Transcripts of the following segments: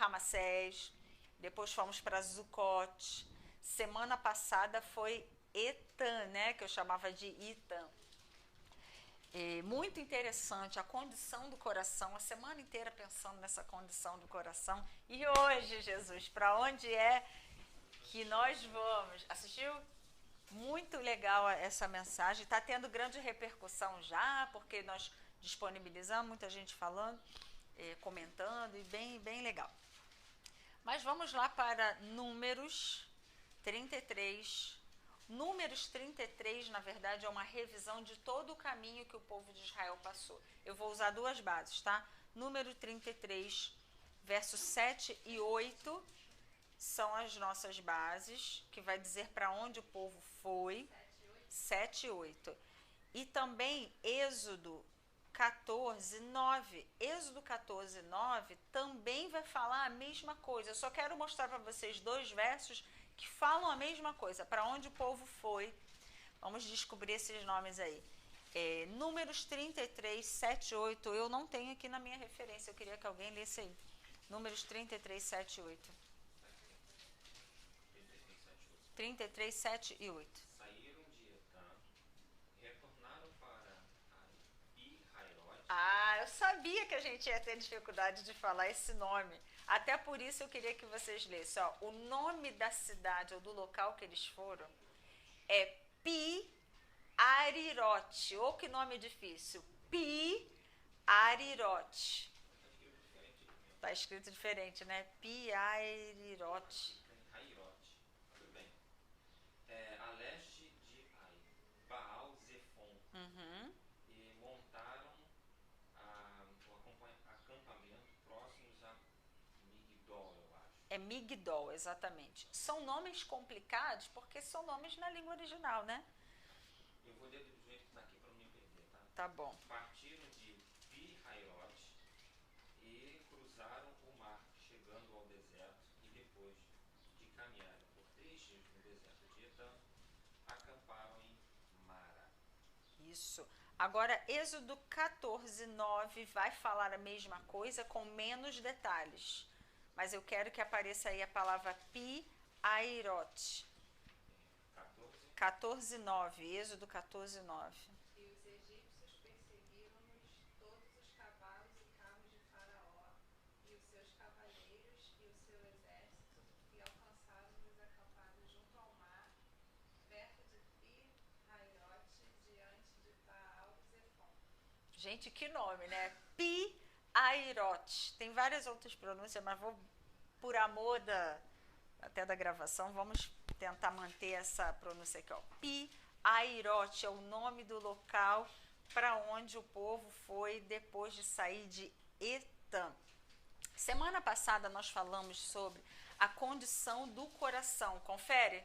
Ramassés, depois fomos para Sucote. Semana passada foi Etam, né, que eu chamava de Itam. Muito interessante a condição do coração, a semana inteira pensando nessa condição do coração. E hoje, Jesus, para onde é que nós vamos? Assistiu? Muito legal essa mensagem, está tendo grande repercussão já, porque nós disponibilizamos, muita gente falando, comentando, e bem legal. Mas vamos lá para Números 33. Números 33, na verdade, é uma revisão de todo o caminho que o povo de Israel passou. Eu vou usar duas bases, tá? Número 33, versos 7 e 8 são as nossas bases, que vai dizer para onde o povo foi. 7 e 8. E também Êxodo 14, 9. Êxodo 14, 9 também vai falar a mesma coisa. Eu só quero mostrar para vocês dois versos que falam a mesma coisa, para onde o povo foi. Vamos descobrir esses nomes aí. Números 33, 7 e 8, eu não tenho aqui na minha referência, eu queria que alguém lesse aí. Números 33, 7 e 8. 33, 7 e 8. Saíram de Etã, retornaram para Pi-Hairote. Eu sabia que a gente ia ter dificuldade de falar esse nome. Até por isso eu queria que vocês lessem. O nome da cidade ou do local que eles foram é Pi-Harirote. Ou que nome difícil. Pi-Harirote. Está escrito diferente, né? Pi-Harirote. Hairote. Tudo bem. A leste de Ai, Baal-Zefon. E montaram o acampamento próximos a Migdol, eu acho. É Migdol, exatamente. São nomes complicados porque são nomes na língua original, né? Eu vou ler do jeito que está aqui para não me perder, tá? Tá bom. Partiram de Pi-Hairote e cruzaram o mar, chegando ao deserto, e depois de caminharem por 3 dias no deserto de Etã, acamparam em Mara. Isso. Agora, Êxodo 14, 9 vai falar a mesma coisa com menos detalhes. Mas eu quero que apareça aí a palavra Pi-Hairote. 14, 9. Êxodo 14, 9. E os egípcios perseguiram-nos todos os cavalos e carros de Faraó, e os seus cavaleiros e o seu exército, e alcançaram-nos acampados junto ao mar, perto de Pi-Hairote, diante de Baal-Zefon. Gente, que nome, né? Pi-Hairote. Tem várias outras pronúncias, mas vou, por amor até da gravação, vamos tentar manter essa pronúncia aqui, ó. Pi-Hairote é o nome do local para onde o povo foi depois de sair de Etã. Semana passada nós falamos sobre a condição do coração, confere?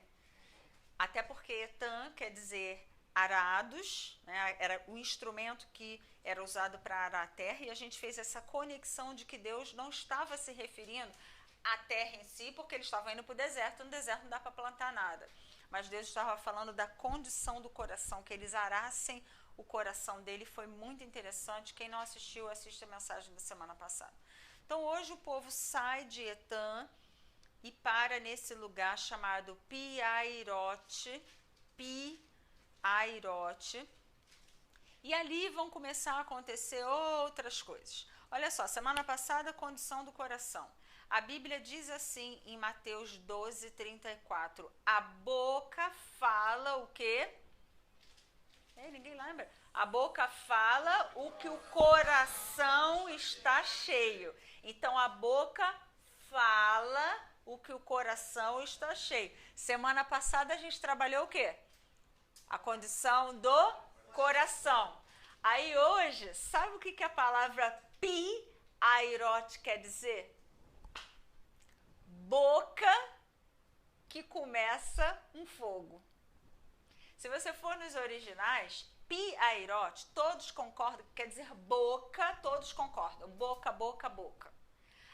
Até porque Etã quer dizer arados, né? Era o instrumento que era usado para arar a terra, e a gente fez essa conexão de que Deus não estava se referindo à terra em si, porque eles estavam indo para o deserto, no deserto não dá para plantar nada. Mas Deus estava falando da condição do coração, que eles arassem o coração dele. Foi muito interessante. Quem não assistiu, assiste a mensagem da semana passada. Então hoje o povo sai de Etã e para nesse lugar chamado Pi-Hairote. Pi-Hairote. E ali vão começar a acontecer outras coisas. Olha só, semana passada, condição do coração. A Bíblia diz assim em Mateus 12, 34. A boca fala o quê? Ninguém lembra? A boca fala o que o coração está cheio. Então, a boca fala o que o coração está cheio. Semana passada a gente trabalhou o quê? A condição do coração. Aí hoje, sabe o que a palavra Pi-Hairote quer dizer? Boca que começa um fogo. Se você for nos originais, Pi-Hairote, todos concordam, quer dizer boca, todos concordam, boca, boca, boca.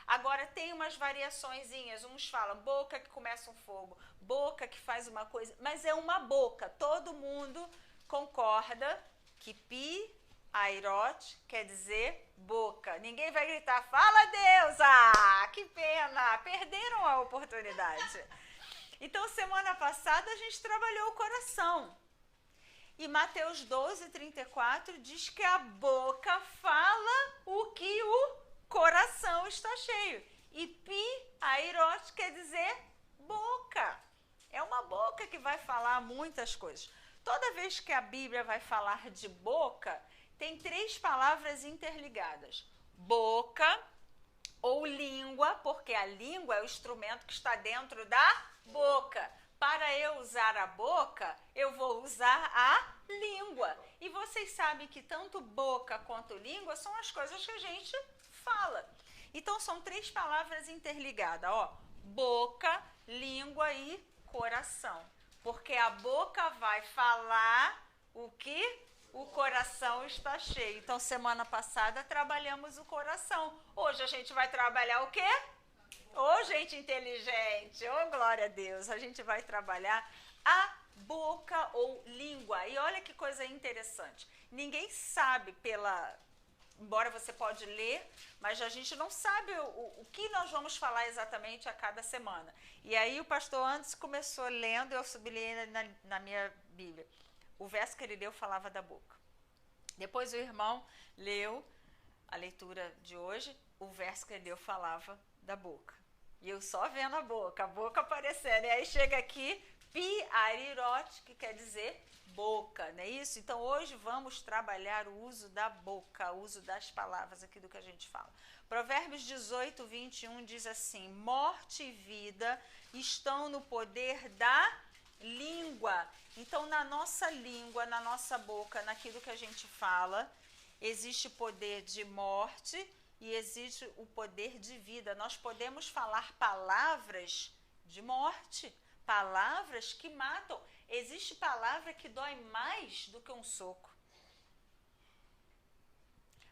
Agora tem umas variaçõezinhas, uns falam boca que começa um fogo, boca que faz uma coisa, mas é uma boca, todo mundo concorda que Airot quer dizer boca. Ninguém vai gritar, fala Deus! Ah, que pena! Perderam a oportunidade. Então, semana passada a gente trabalhou o coração. E Mateus 12:34 diz que a boca fala o que o coração está cheio. E pi, airot, quer dizer boca. É uma boca que vai falar muitas coisas. Toda vez que a Bíblia vai falar de boca, tem 3 palavras interligadas. Boca ou língua, porque a língua é o instrumento que está dentro da boca. Para eu usar a boca, eu vou usar a língua. E vocês sabem que tanto boca quanto língua são as coisas que a gente fala. Então, são 3 palavras interligadas, ó. Boca, língua e coração. Porque a boca vai falar o que o coração está cheio. Então, semana passada trabalhamos o coração. Hoje a gente vai trabalhar o quê? Ô, gente inteligente, ô, glória a Deus, a gente vai trabalhar a boca ou língua. E olha que coisa interessante, ninguém sabe embora você pode ler, mas a gente não sabe o que nós vamos falar exatamente a cada semana. E aí o pastor Anderson começou lendo, eu sublinhei na minha Bíblia. O verso que ele leu falava da boca. Depois o irmão leu a leitura de hoje, o verso que ele leu falava da boca. E eu só vendo a boca aparecendo. E aí chega aqui, pi arirot, que quer dizer boca, não é isso? Então hoje vamos trabalhar o uso da boca, o uso das palavras aqui do que a gente fala. Provérbios 18:21 diz assim: morte e vida estão no poder da língua. Então na nossa língua, na nossa boca, naquilo que a gente fala, existe poder de morte e existe o poder de vida. Nós podemos falar palavras de morte, palavras que matam. Existe palavra que dói mais do que um soco.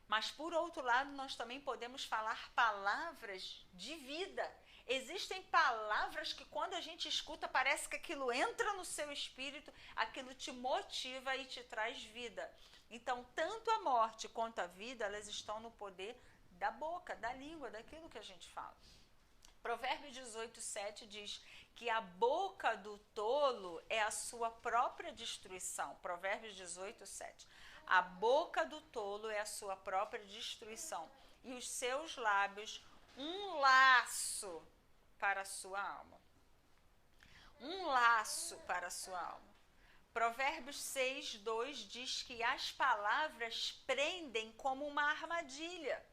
Mas, por outro lado, nós também podemos falar palavras de vida. Existem palavras que, quando a gente escuta, parece que aquilo entra no seu espírito, aquilo te motiva e te traz vida. Então, tanto a morte quanto a vida, elas estão no poder da boca, da língua, daquilo que a gente fala. Provérbios 18:7 diz que a boca do tolo é a sua própria destruição. Provérbios 18:7. A boca do tolo é a sua própria destruição e os seus lábios um laço para a sua alma. Um laço para a sua alma. Provérbios 6:2 diz que as palavras prendem como uma armadilha.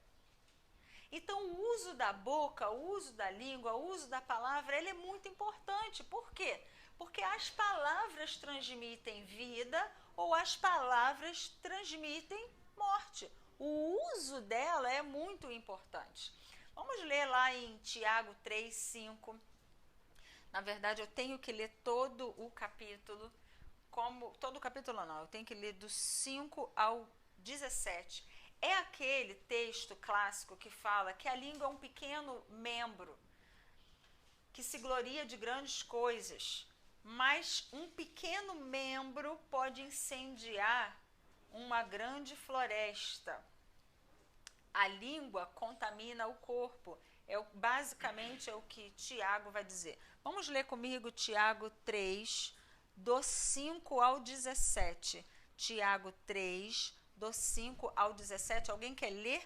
Então, o uso da boca, o uso da língua, o uso da palavra, ele é muito importante. Por quê? Porque as palavras transmitem vida ou as palavras transmitem morte. O uso dela é muito importante. Vamos ler lá em Tiago 3:5. Na verdade, eu tenho que ler todo o capítulo, todo o capítulo não, eu tenho que ler do 5 ao 17. É aquele texto clássico que fala que a língua é um pequeno membro que se gloria de grandes coisas, mas um pequeno membro pode incendiar uma grande floresta. A língua contamina o corpo. Basicamente é o que Tiago vai dizer. Vamos ler comigo Tiago 3, do 5 ao 17. Tiago 3, do 5 ao 17. Alguém quer ler?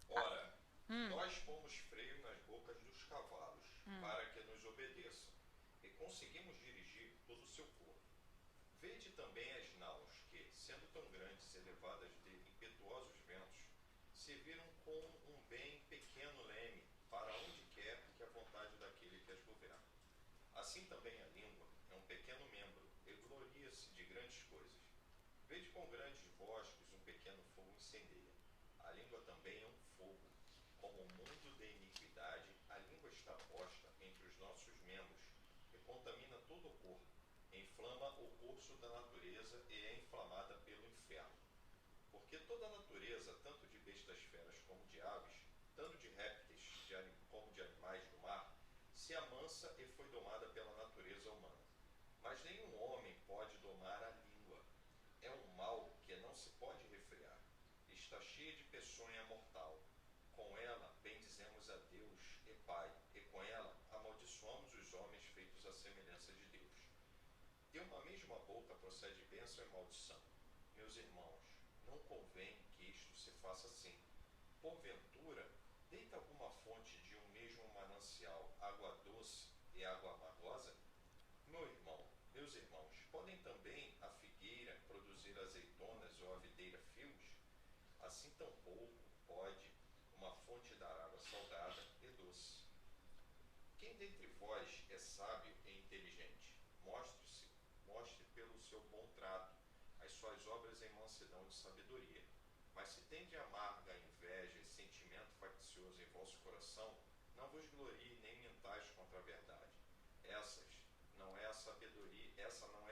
Ora, nós pomos freio nas bocas dos cavalos, para que nos obedeçam, e conseguimos dirigir todo o seu corpo. Vede também as naus, que, sendo tão grandes e levadas de impetuosos ventos, se viram com um bem pequeno leme, para onde quer que a vontade daquele que as governa. Assim também a língua é um pequeno membro, e gloria-se de grandes coisas. Vede com grandes bosques um pequeno fogo incendeia. A língua também é um fogo. Como o mundo de iniquidade, a língua está posta entre os nossos membros e contamina todo o corpo, inflama o curso da natureza e é inflamada pelo inferno. Porque toda a natureza, tanto de bestas feras como de aves, tanto de répteis como de animais do mar, se amansa e foi domada pela natureza humana. Mas nenhum homem pode domar a língua. É um mal que não se pode refrear está cheia de peçonha mortal. Com ela bendizemos a Deus e Pai, e com ela amaldiçoamos os homens feitos à semelhança de Deus. De uma mesma boca procede bênção e maldição. Meus irmãos, não convém que isto se faça assim. Porventura, deita alguma fonte de um mesmo manancial água doce e água amargosa? Meus irmãos, podem também a figueira produzir azeitonas ou a videira figos? Assim tampouco pode uma fonte dar água salgada e doce. Quem dentre vós é sábio e inteligente? Mostre pelo seu bom trato as suas obras em mansidão de sabedoria. Mas se tem de amarga inveja e sentimento faccioso em vosso coração, não vos glorie nem mentais contra a verdade. Essa não é a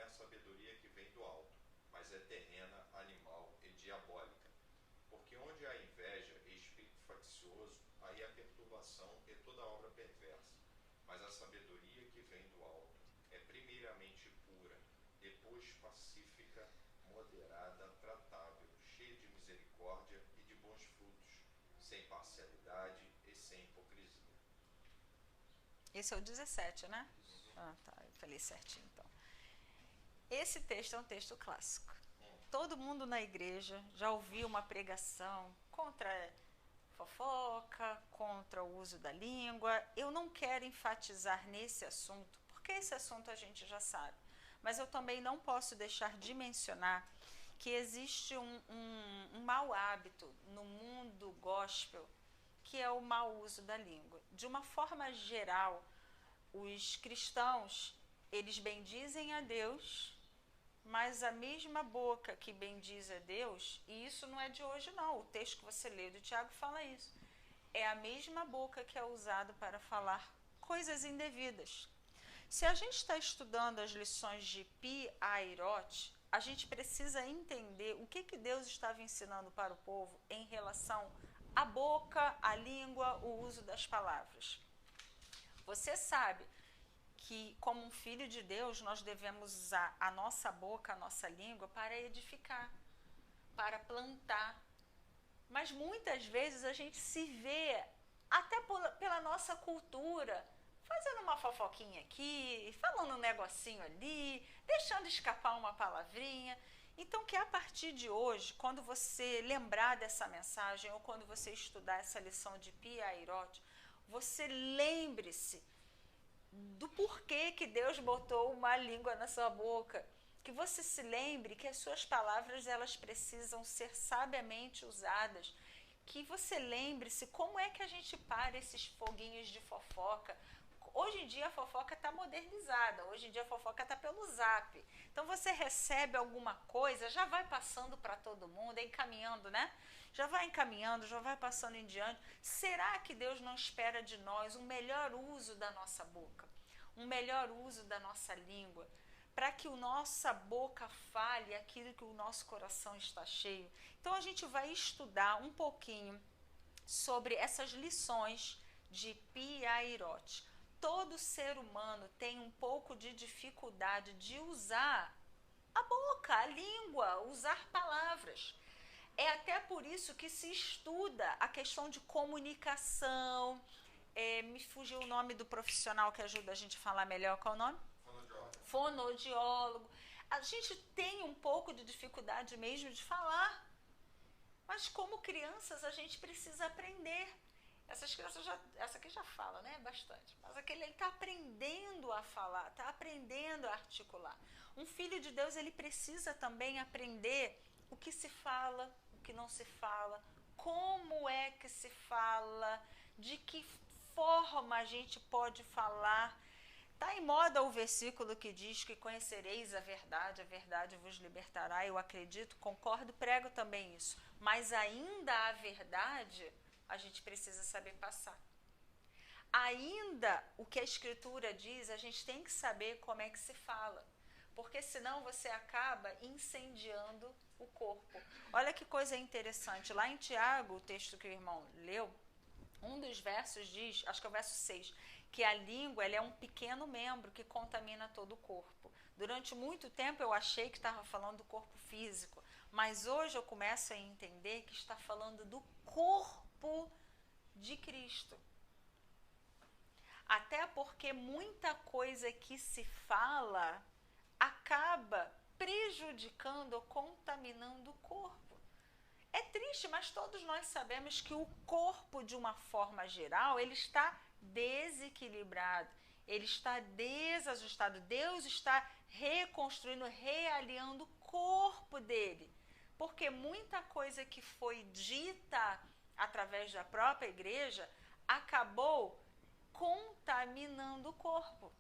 sabedoria que vem do alto, mas é terrena, animal e diabólica. Porque onde há inveja e espírito faccioso, aí há perturbação e toda obra perversa. Mas a sabedoria que vem do alto é primeiramente pura, depois pacífica, moderada, tratável, cheia de misericórdia e de bons frutos, sem parcialidade e sem hipocrisia. Esse é o 17, né? Ah, tá, eu falei certinho então. Esse texto é um texto clássico. Todo mundo na igreja já ouviu uma pregação contra fofoca, contra o uso da língua. Eu não quero enfatizar nesse assunto, porque esse assunto a gente já sabe. Mas eu também não posso deixar de mencionar que existe um mau hábito no mundo gospel, que é o mau uso da língua. De uma forma geral, os cristãos, eles bendizem a Deus, mas a mesma boca que bendiz a Deus, e isso não é de hoje não, o texto que você leu do Tiago fala isso, é a mesma boca que é usada para falar coisas indevidas. Se a gente está estudando as lições de Pi Hahiroth, a gente precisa entender o que Deus estava ensinando para o povo em relação à boca, à língua, o uso das palavras. Você sabe que, como um filho de Deus, nós devemos usar a nossa boca, a nossa língua, para edificar, para plantar. Mas muitas vezes a gente se vê, até pela nossa cultura, fazendo uma fofoquinha aqui, falando um negocinho ali, deixando escapar uma palavrinha. Então, que a partir de hoje, quando você lembrar dessa mensagem ou quando você estudar essa lição de Pi Hahiroth, você lembre-se do porquê que Deus botou uma língua na sua boca. Que você se lembre que as suas palavras, elas precisam ser sabiamente usadas. Que você lembre-se como é que a gente para esses foguinhos de fofoca. Hoje em dia a fofoca está modernizada, hoje em dia a fofoca está pelo Zap. Então você recebe alguma coisa, já vai passando para todo mundo, encaminhando, né? Já vai encaminhando, já vai passando em diante. Será que Deus não espera de nós um melhor uso da nossa boca? Um melhor uso da nossa língua? Para que a nossa boca fale aquilo que o nosso coração está cheio. Então a gente vai estudar um pouquinho sobre essas lições de Pi Hahiroth. Todo ser humano tem um pouco de dificuldade de usar a boca, a língua, usar palavras. É até por isso que se estuda a questão de comunicação. Me fugiu o nome do profissional que ajuda a gente a falar melhor. Qual é o nome? Fonoaudiólogo. A gente tem um pouco de dificuldade mesmo de falar. Mas como crianças a gente precisa aprender. Essas crianças, essa aqui já fala, né? Bastante. Mas aquele, ele está aprendendo a falar, está aprendendo a articular. Um filho de Deus, ele precisa também aprender o que se fala, o que não se fala, como é que se fala, de que forma a gente pode falar. Está em moda o versículo que diz que conhecereis a verdade vos libertará. Eu acredito, concordo, prego também isso. Mas ainda a verdade, a gente precisa saber passar. Ainda o que a Escritura diz, a gente tem que saber como é que se fala. Porque senão você acaba incendiando o corpo. Olha que coisa interessante. Lá em Tiago, o texto que o irmão leu, um dos versos diz, acho que é o verso 6, que a língua ela é um pequeno membro que contamina todo o corpo. Durante muito tempo eu achei que estava falando do corpo físico, Mas hoje eu começo a entender que está falando do corpo de Cristo. Até porque muita coisa que se fala acaba prejudicando ou contaminando o corpo. É triste, mas todos nós sabemos que o corpo, de uma forma geral, ele está desequilibrado, ele está desajustado. Deus está reconstruindo, realinhando o corpo dele. Porque muita coisa que foi dita através da própria igreja acabou contaminando o corpo.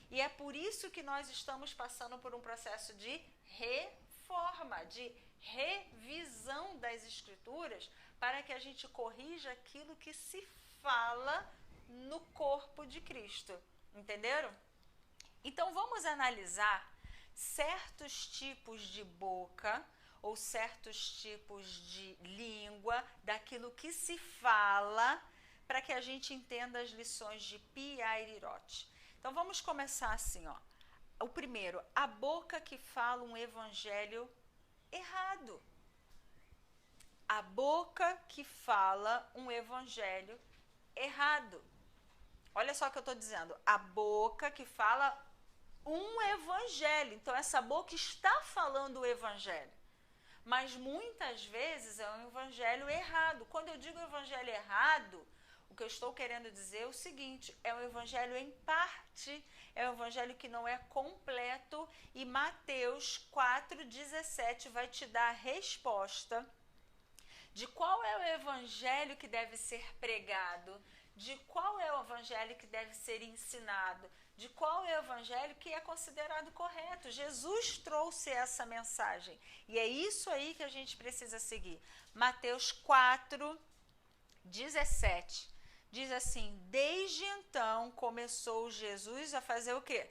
E é por isso que nós estamos passando por um processo de reforma, de revisão das escrituras, para que a gente corrija aquilo que se fala no corpo de Cristo. Entenderam? Então vamos analisar certos tipos de boca ou certos tipos de língua daquilo que se fala, para que a gente entenda as lições de Piairot. Então vamos começar assim, ó. O primeiro, a boca que fala um evangelho errado. A boca que fala um evangelho errado. Olha só o que eu estou dizendo. A boca que fala um evangelho. Então essa boca está falando o evangelho. Mas muitas vezes é um evangelho errado. Quando eu digo evangelho errado, o que eu estou querendo dizer é o seguinte: é um evangelho em parte, é um evangelho que não é completo, e Mateus 4,17 vai te dar a resposta de qual é o evangelho que deve ser pregado, de qual é o evangelho que deve ser ensinado, de qual é o evangelho que é considerado correto. Jesus trouxe essa mensagem e é isso aí que a gente precisa seguir. Mateus 4,17 diz assim: desde então começou Jesus a fazer o quê?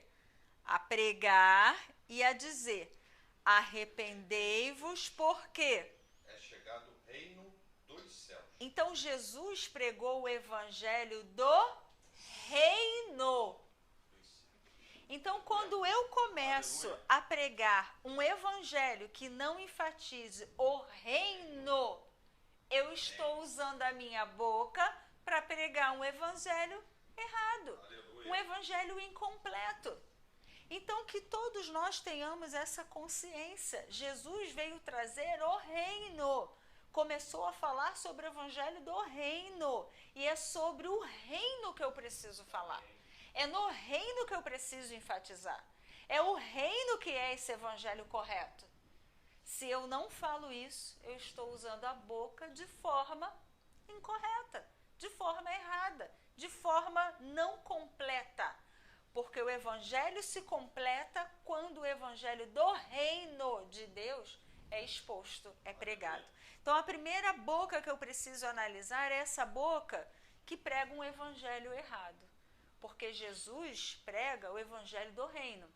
A pregar e a dizer: arrependei-vos, porque é chegado o reino dos céus. Então Jesus pregou o evangelho do reino. Então, quando eu começo a pregar um evangelho que não enfatize o reino, eu estou usando a minha boca para pregar um evangelho errado, um evangelho incompleto. Então, que todos nós tenhamos essa consciência. Jesus veio trazer o reino, começou a falar sobre o evangelho do reino, e é sobre o reino que eu preciso falar. É no reino que eu preciso enfatizar. É o reino que é esse evangelho correto. Se eu não falo isso, eu estou usando a boca de forma incorreta, de forma errada, de forma não completa. Porque o evangelho se completa quando o evangelho do reino de Deus é exposto, é pregado. Então a primeira boca que eu preciso analisar é essa boca que prega um evangelho errado. Porque Jesus prega o evangelho do reino.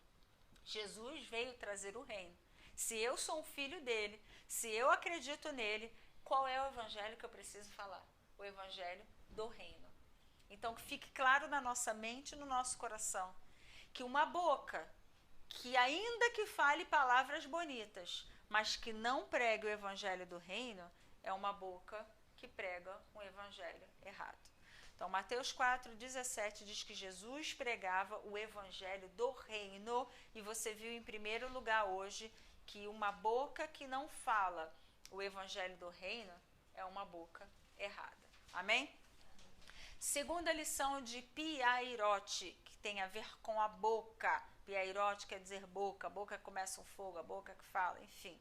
Jesus veio trazer o reino. Se eu sou um filho dele, se eu acredito nele, qual é o evangelho que eu preciso falar? O evangelho do reino. Então, que fique claro na nossa mente e no nosso coração que uma boca que, ainda que fale palavras bonitas, mas que não pregue o evangelho do reino, é uma boca que prega um evangelho errado. Então, Mateus 4,17 diz que Jesus pregava o evangelho do reino, e você viu em primeiro lugar hoje que uma boca que não fala o evangelho do reino é uma boca errada. Amém? Segunda lição de Piairot, que tem a ver com a boca. Piairot quer dizer boca, a boca que começa um fogo, a boca que fala, enfim.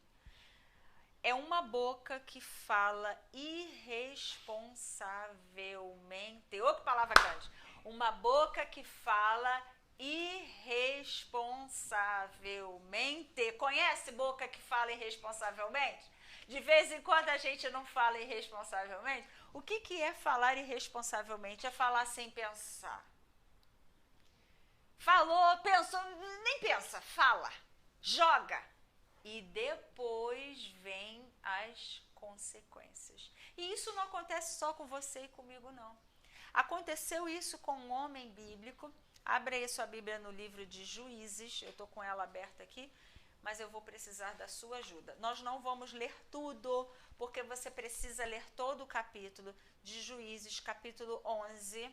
É uma boca que fala irresponsavelmente. Ô, que palavra grande! Uma boca que fala irresponsavelmente. Conhece boca que fala irresponsavelmente? De vez em quando a gente não fala irresponsavelmente. O que é falar irresponsavelmente? É falar sem pensar. Falou, pensou, nem pensa, fala, joga. E depois vem as consequências. E isso não acontece só com você e comigo, não. Aconteceu isso com um homem bíblico. Abra aí sua Bíblia no livro de Juízes. Eu estou com ela aberta aqui. mas eu vou precisar da sua ajuda. Nós não vamos ler tudo, porque você precisa ler todo o capítulo de Juízes, capítulo 11.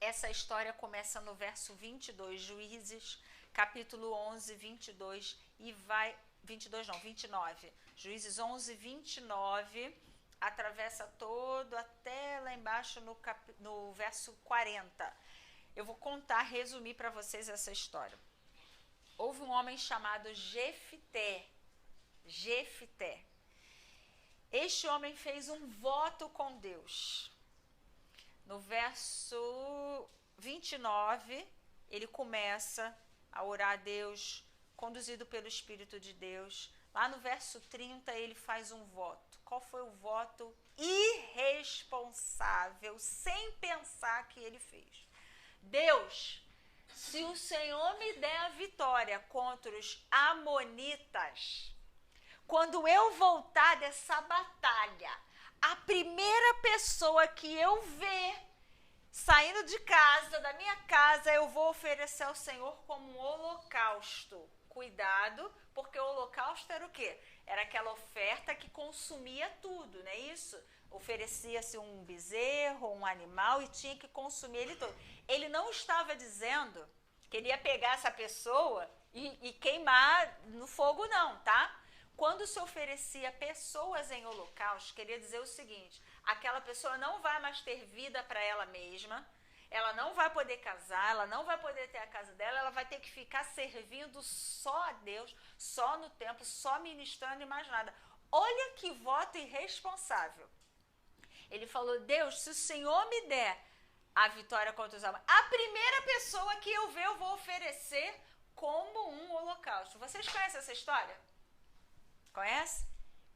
Essa história começa no verso 22, Juízes, capítulo 11, 22, e vai... 22 não, 29. Juízes 11, 29, atravessa todo até lá embaixo no verso 40. Eu vou contar, resumir para vocês essa história. Houve um homem chamado Jefté. Este homem fez um voto com Deus. No verso 29, ele começa a orar a Deus, conduzido pelo Espírito de Deus. Lá no verso 30, ele faz um voto. Qual foi o voto irresponsável, sem pensar, que ele fez? Deus, se o Senhor me der a vitória contra os amonitas, quando eu voltar dessa batalha, a primeira pessoa que eu ver saindo de casa, da minha casa, eu vou oferecer ao Senhor como um holocausto. Cuidado, porque o holocausto era o quê? Era aquela oferta que consumia tudo, não é isso? Oferecia-se um bezerro, um animal, e tinha que consumir ele todo. Ele não estava dizendo que ele ia pegar essa pessoa e queimar no fogo, não, tá? Quando se oferecia pessoas em holocausto, queria dizer o seguinte: aquela pessoa não vai mais ter vida para ela mesma, ela não vai poder casar, ela não vai poder ter a casa dela, ela vai ter que ficar servindo só a Deus, só no templo, só ministrando e mais nada. Olha que voto irresponsável. Ele falou: Deus, se o Senhor me der a vitória contra os amonitas, a primeira pessoa que eu ver eu vou oferecer como um holocausto. Vocês conhecem essa história? Conhece?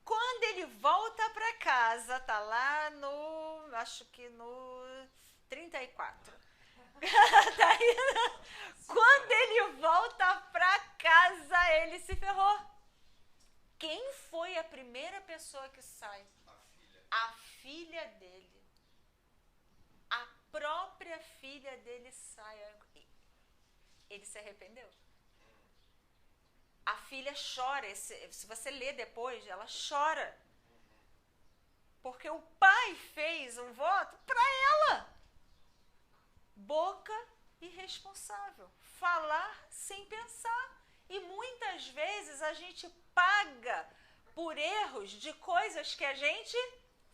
Quando ele volta para casa, tá lá no, acho que no 34. Tá aí, quando ele volta para casa, ele se ferrou. Quem foi a primeira pessoa que sai? A filha dele. A própria filha dele sai. Ele se arrependeu. A filha chora, se você ler depois, ela chora. Porque o pai fez um voto para ela. Boca irresponsável. Falar sem pensar. E muitas vezes a gente paga por erros de coisas que a gente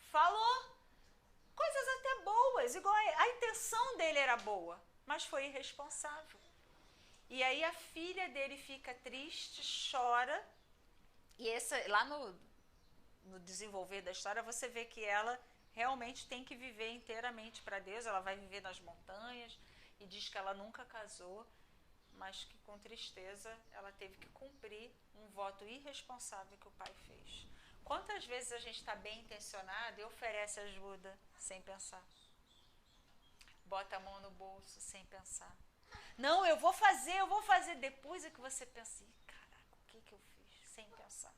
falou. Coisas até boas, igual a intenção dele era boa, mas foi irresponsável. E aí a filha dele fica triste, chora, e lá no desenvolver da história você vê que ela realmente tem que viver inteiramente para Deus. Ela vai viver nas montanhas e diz que ela nunca casou, mas que com tristeza ela teve que cumprir um voto irresponsável que o pai fez. Quantas vezes a gente está bem intencionado e oferece ajuda sem pensar? Bota a mão no bolso sem pensar. Não, eu vou fazer. Depois é que você pensa: caraca, o que eu fiz? Sem pensar.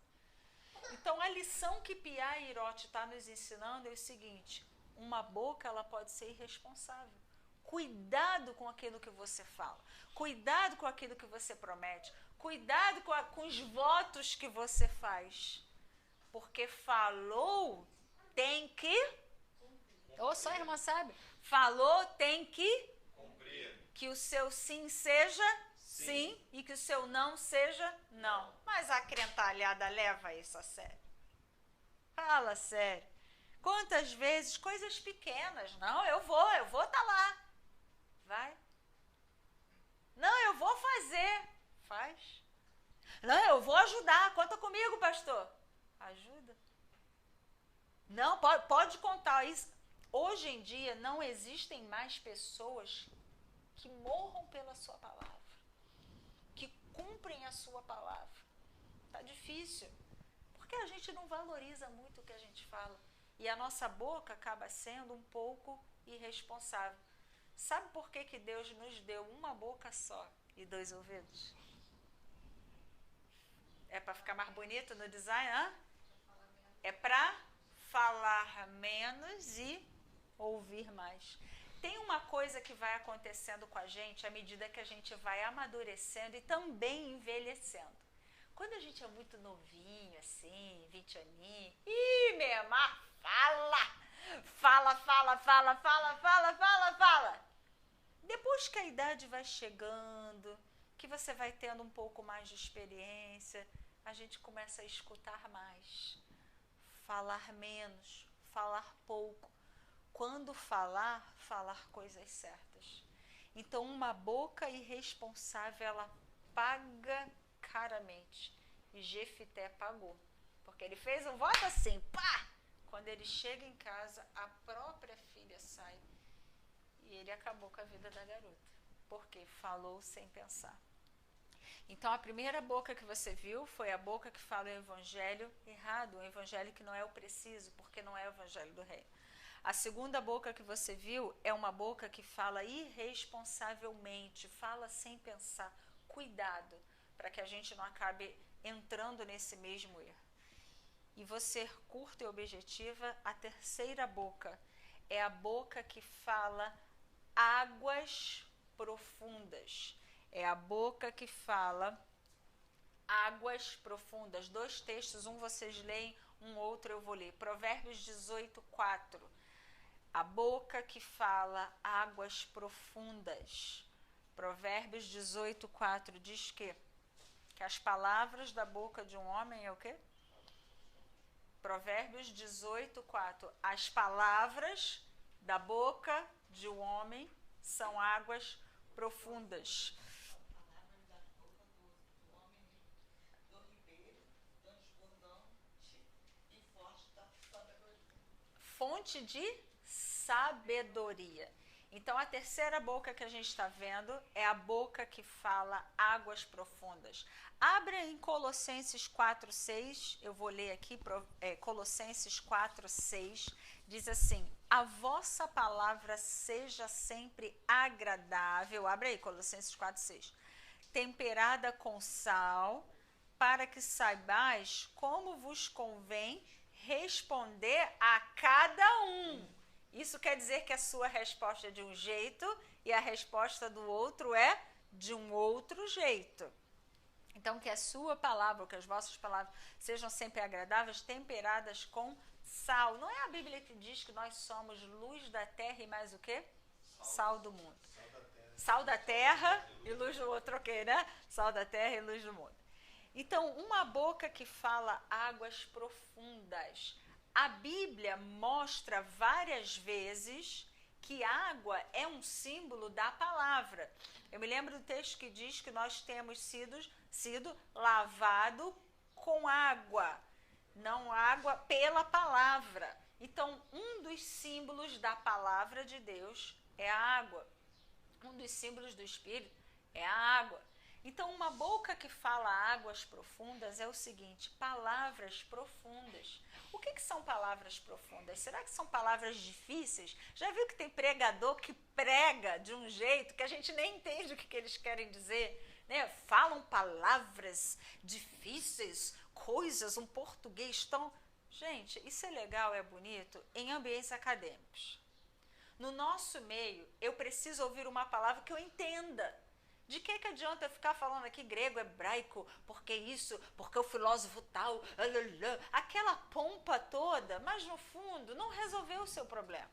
Então, a lição que Pia e Irote está nos ensinando é o seguinte: uma boca, ela pode ser irresponsável. Cuidado com aquilo que você fala. Cuidado com aquilo que você promete. Cuidado com os votos que você faz. Porque falou, tem que... Ou só a irmã sabe? Falou, tem que... Que o seu sim seja sim e que o seu não seja não. Mas a crentalhada leva isso a sério. Fala sério. Quantas vezes, coisas pequenas, não, eu vou estar lá. Vai. Não, eu vou fazer. Faz. Não, eu vou ajudar. Conta comigo, pastor. Ajuda. Não, pode contar isso. Hoje em dia não existem mais pessoas que morram pela sua palavra, que cumprem a sua palavra. Tá difícil, porque a gente não valoriza muito o que a gente fala, e a nossa boca acaba sendo um pouco irresponsável. Sabe por que Deus nos deu uma boca só e 2 ouvidos? É para ficar mais bonito no design, hein? É para falar menos e ouvir mais. Tem uma coisa que vai acontecendo com a gente à medida que a gente vai amadurecendo e também envelhecendo. Quando a gente é muito novinho, assim, 20 aninhos, meu irmão, fala. Depois que a idade vai chegando, que você vai tendo um pouco mais de experiência, a gente começa a escutar mais, falar menos, falar pouco. Quando falar coisas certas. Então, uma boca irresponsável, ela paga caramente. E Jefité pagou. Porque ele fez um voto assim, pá! Quando ele chega em casa, a própria filha sai. E ele acabou com a vida da garota. Porque falou sem pensar. Então, a primeira boca que você viu foi a boca que fala o evangelho errado. O evangelho que não é o preciso, porque não é o evangelho do reino. A segunda boca que você viu é uma boca que fala irresponsavelmente, fala sem pensar. Cuidado, para que a gente não acabe entrando nesse mesmo erro. E você curta e objetiva, a terceira boca é a boca que fala águas profundas. É a boca que fala águas profundas. 2 textos, um vocês leem, um outro eu vou ler. Provérbios 18:4. A boca que fala águas profundas. Provérbios 18:4 diz que as palavras da boca de um homem é o quê? Provérbios 18:4. As palavras da boca de um homem são águas profundas. Fonte de sabedoria. Então, a terceira boca que a gente está vendo é a boca que fala águas profundas. Abra em Colossenses 4:6, eu vou ler aqui, Colossenses 4:6, diz assim: a vossa palavra seja sempre agradável, abre aí, Colossenses 4:6, temperada com sal, para que saibais como vos convém responder a cada um. Isso quer dizer que a sua resposta é de um jeito e a resposta do outro é de um outro jeito. Então, que a sua palavra, ou que as vossas palavras sejam sempre agradáveis, temperadas com sal. Não é a Bíblia que diz que nós somos luz da terra e mais o quê? Sal do mundo. Sal da terra e luz do mundo. Troquei, né? Sal da terra e luz do mundo. Então, uma boca que fala águas profundas. A Bíblia mostra várias vezes que água é um símbolo da palavra. Eu me lembro do texto que diz que nós temos sido lavado com água, não água pela palavra. Então, um dos símbolos da palavra de Deus é a água. Um dos símbolos do Espírito é a água. Então, uma boca que fala águas profundas é o seguinte: palavras profundas. O que são palavras profundas? Será que são palavras difíceis? Já viu que tem pregador que prega de um jeito que a gente nem entende o que eles querem dizer, né? Falam palavras difíceis, coisas, um português tão... Gente, isso é legal, é bonito em ambientes acadêmicos. No nosso meio, eu preciso ouvir uma palavra que eu entenda. De que adianta eu ficar falando aqui grego, hebraico, porque isso, porque o filósofo tal, aquela pompa toda, mas no fundo não resolveu o seu problema.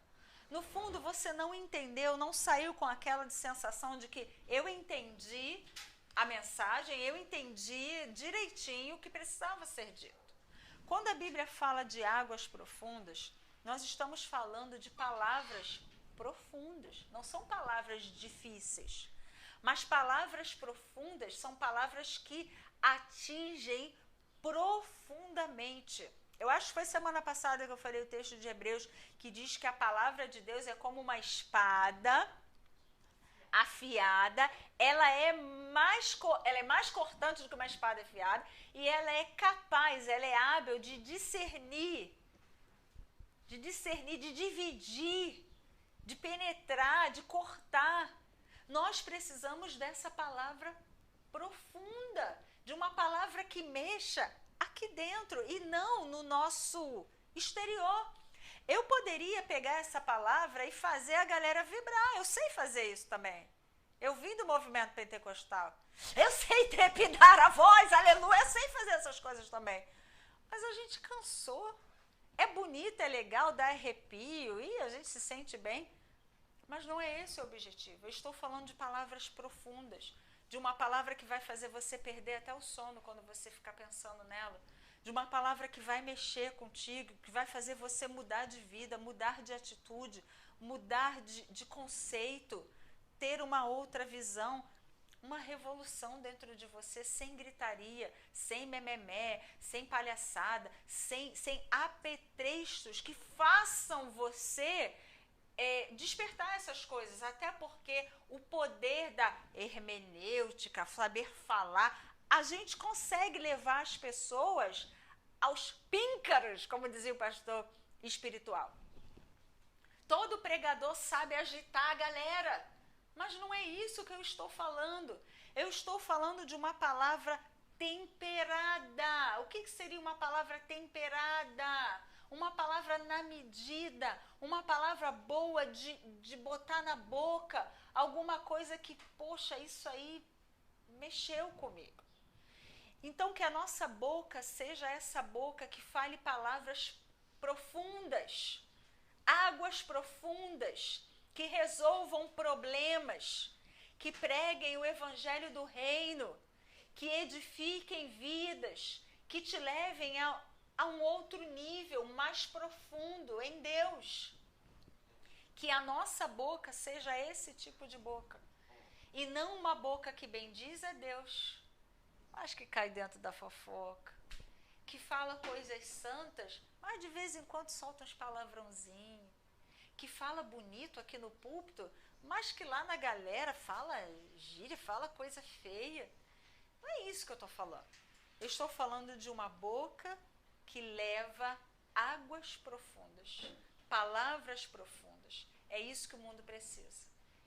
No fundo você não entendeu, não saiu com aquela sensação de que eu entendi a mensagem, eu entendi direitinho o que precisava ser dito. Quando a Bíblia fala de águas profundas, nós estamos falando de palavras profundas, não são palavras difíceis. Mas palavras profundas são palavras que atingem profundamente. Eu acho que foi semana passada que eu falei o texto de Hebreus, que diz que a palavra de Deus é como uma espada afiada, ela é mais cortante do que uma espada afiada, e ela é capaz, ela é hábil de discernir, de dividir, de penetrar, de cortar. Nós precisamos dessa palavra profunda, de uma palavra que mexa aqui dentro e não no nosso exterior. Eu poderia pegar essa palavra e fazer a galera vibrar, eu sei fazer isso também. Eu vim do movimento pentecostal. Eu sei trepidar a voz, aleluia, eu sei fazer essas coisas também. Mas a gente cansou. É bonito, é legal, dá arrepio e a gente se sente bem. Mas não é esse o objetivo. Eu estou falando de palavras profundas. De uma palavra que vai fazer você perder até o sono quando você ficar pensando nela. De uma palavra que vai mexer contigo, que vai fazer você mudar de vida, mudar de atitude, mudar de conceito, ter uma outra visão, uma revolução dentro de você, sem gritaria, sem mememé, sem palhaçada, sem apetrechos que façam você despertar essas coisas, até porque o poder da hermenêutica, saber falar, a gente consegue levar as pessoas aos píncaros, como dizia o pastor espiritual. Todo pregador sabe agitar a galera, mas não é isso que eu estou falando. Eu estou falando de uma palavra temperada. O que seria uma palavra temperada? Uma palavra na medida, uma palavra boa de botar na boca, alguma coisa que, poxa, isso aí mexeu comigo. Então, que a nossa boca seja essa boca que fale palavras profundas, águas profundas, que resolvam problemas, que preguem o evangelho do reino, que edifiquem vidas, que te levem a um outro nível mais profundo em Deus. Que a nossa boca seja esse tipo de boca. E não uma boca que bendiz a Deus, mas que cai dentro da fofoca. Que fala coisas santas, mas de vez em quando solta uns palavrãozinhos. Que fala bonito aqui no púlpito, mas que lá na galera fala gíria, fala coisa feia. Não é isso que eu estou falando. Eu estou falando de uma boca que leva águas profundas, palavras profundas. É isso que o mundo precisa.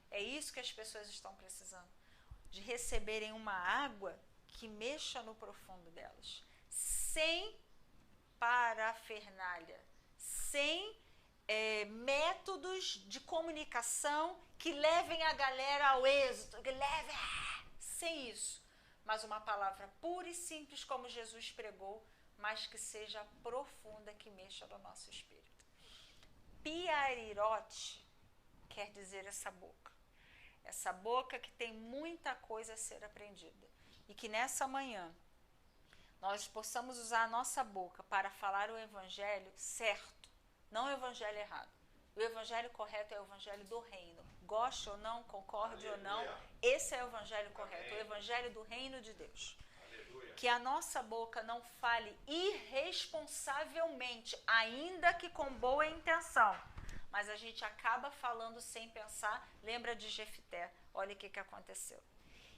É isso que as pessoas estão precisando. De receberem uma água que mexa no profundo delas. Sem parafernália. Sem métodos de comunicação que levem a galera ao êxito. Que levem... Sem isso. Mas uma palavra pura e simples como Jesus pregou, mas que seja profunda, que mexa no nosso espírito. Piarirote quer dizer essa boca. Essa boca que tem muita coisa a ser aprendida. E que nessa manhã nós possamos usar a nossa boca para falar o evangelho certo, não o evangelho errado. O evangelho correto é o evangelho do reino. Goste ou não, concorde ou não, esse é o evangelho correto, o evangelho do reino de Deus. Que a nossa boca não fale irresponsavelmente, ainda que com boa intenção, mas a gente acaba falando sem pensar. Lembra de Jefté, olha o que aconteceu.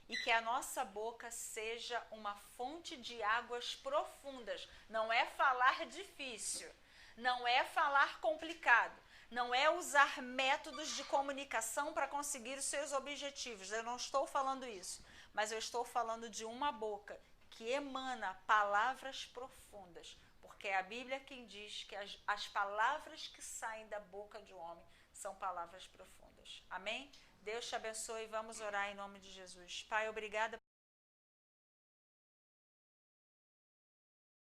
E que a nossa boca seja uma fonte de águas profundas. Não é falar difícil, não é falar complicado, não é usar métodos de comunicação para conseguir os seus objetivos. Eu não estou falando isso, mas eu estou falando de uma boca que emana palavras profundas, porque é a Bíblia quem diz que as palavras que saem da boca de um homem são palavras profundas. Amém? Deus te abençoe e vamos orar em nome de Jesus. Pai, obrigada